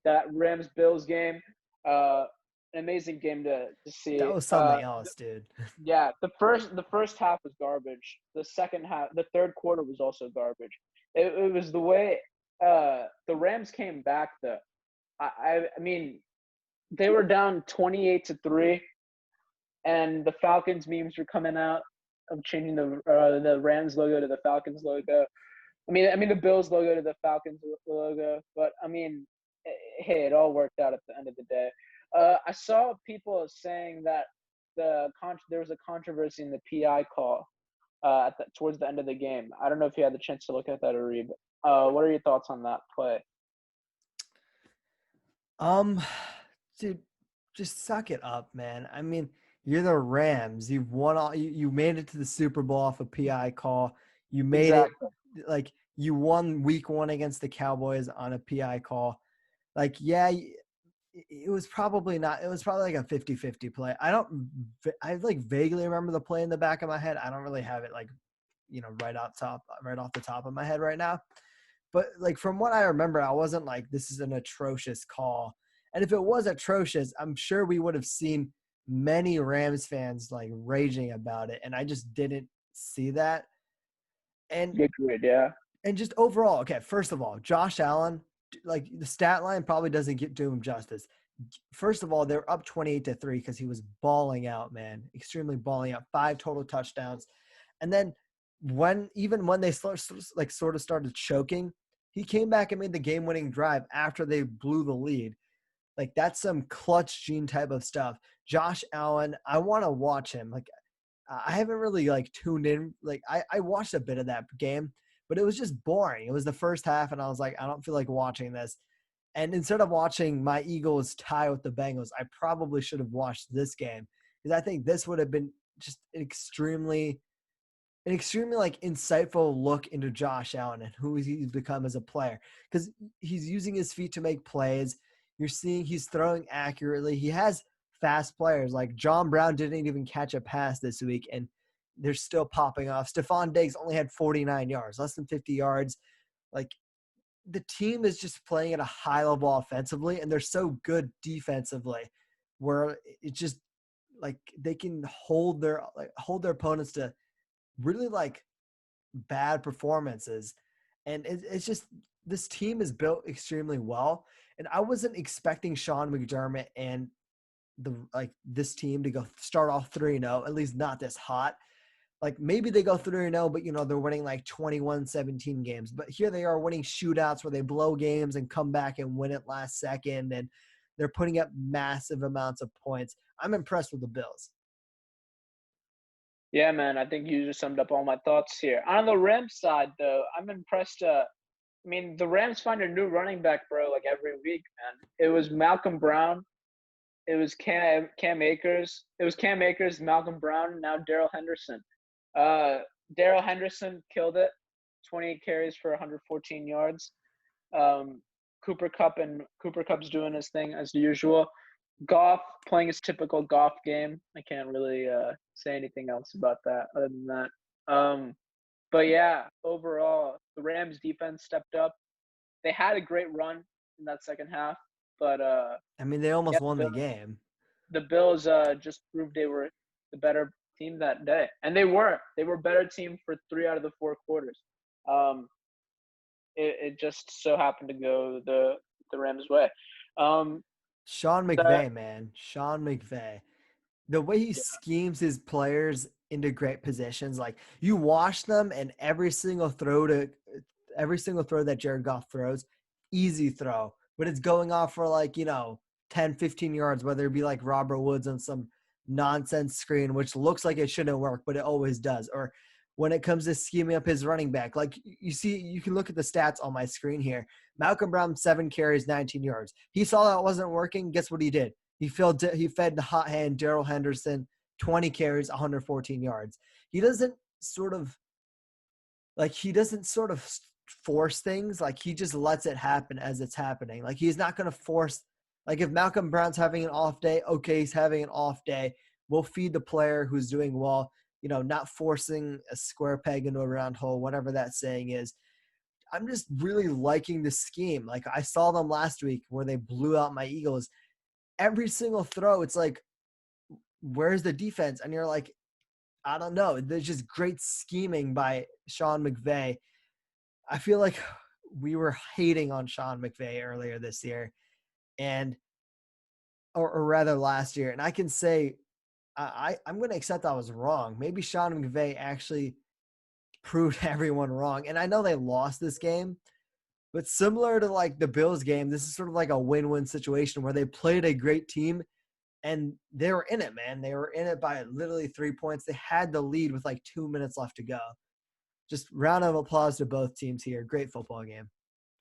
that Rams-Bills game, an amazing game to That see. was something else, dude. Yeah, the first half was garbage. The third quarter was also garbage. It was the way the Rams came back though. I mean, they were down 28-3, and the Falcons memes were coming out of changing the Rams logo to the Falcons logo. I mean the Bills logo to the Falcons logo, but I mean, hey, it all worked out at the end of the day. I saw people saying that there was a controversy in the PI call towards the end of the game. I don't know if you had the chance to look at that or read. What are your thoughts on that play? Um, dude, just suck it up, man. I mean, you're the Rams. You've won all. You made it to the Super Bowl off a PI call. You made it Exactly. like you won Week 1 against the Cowboys on a PI call. Like, yeah, it was probably not. It was probably like a 50-50 play. I like vaguely remember the play in the back of my head. I don't really have it like, right off the top of my head right now. But like from what I remember, I wasn't like this is an atrocious call. And if it was atrocious, I'm sure we would have seen many Rams fans like raging about it. And I just didn't see that. And Agreed. Yeah. and just overall, okay, first of all, Josh Allen, like the stat line probably doesn't do him justice. First of all, they're up 28-3 because he was balling out, man, extremely balling out, 5 total touchdowns. And then when they sort of started choking, he came back and made the game-winning drive after they blew the lead. Like that's some clutch gene type of stuff. Josh Allen, I want to watch him. Like I haven't really like tuned in. Like I watched a bit of that game, but it was just boring. It was the first half, and I was like, I don't feel like watching this. And instead of watching my Eagles tie with the Bengals, I probably should have watched this game because I think this would have been just an extremely like insightful look into Josh Allen and who he's become as a player because he's using his feet to make plays. You're seeing he's throwing accurately. He has fast players like John Brown didn't even catch a pass this week and they're still popping off. Stephon Diggs only had 49 yards, less than 50 yards. Like the team is just playing at a high level offensively and they're so good defensively where it's just like they can hold their opponents to really like bad performances. And it's just this team is built extremely well. And I wasn't expecting Sean McDermott and this team to go start off 3-0, at least not this hot. Like maybe they go 3-0, but they're winning like 21-17 games. But here they are winning shootouts where they blow games and come back and win it last second. And they're putting up massive amounts of points. I'm impressed with the Bills. Yeah, man. I think you just summed up all my thoughts here. On the Rams side, though, I'm impressed. I mean, the Rams find a new running back, bro, like every week, man. It was Malcolm Brown. It was Cam Akers. It was Cam Akers, Malcolm Brown, now Daryl Henderson. Uh, Daryl Henderson killed it. 28 carries for 114 yards. Um, Cooper Cup's doing his thing as usual. Goff playing his typical Goff game. I can't really say anything else about that other than that. But yeah, overall, the Rams defense stepped up. They had a great run in that second half, but I mean, they yeah, almost won the game. the Bills just proved they were the better team that day, and they were. They were better team for 3 out of the 4 quarters. Um, it just so happened to go the Rams' way. Um, Sean the McVay, man. Sean McVay. The way he schemes his players into great positions, like you watch them and every single throw that Jared Goff throws, easy throw, but it's going off for like, 10, 15 yards, whether it be like Robert Woods on some nonsense screen, which looks like it shouldn't work, but it always does. Or when it comes to scheming up his running back, like you can look at the stats on my screen here. Malcolm Brown, 7 carries, 19 yards. He saw that wasn't working. Guess what he did? He fed the hot hand Daryl Henderson 20 carries, 114 yards. He doesn't sort of force things. Like he just lets it happen as it's happening. Like he's not going to force. Like if Malcolm Brown's having an off day, okay, he's having an off day. We'll feed the player who's doing well. Not forcing a square peg into a round hole, whatever that saying is. I'm just really liking the scheme. Like I saw them last week where they blew out my Eagles. Every single throw, it's like, where's the defense? And you're like, I don't know. There's just great scheming by Sean McVay. I feel like we were hating on Sean McVay earlier this year, and or rather last year. And I can say I'm going to accept I was wrong. Maybe Sean McVay actually proved everyone wrong. And I know they lost this game, but similar to like the Bills game, this is sort of like a win-win situation where they played a great team and they were in it, man. They were in it by literally 3 points. They had the lead with like 2 minutes left to go. Just round of applause to both teams here. Great football game.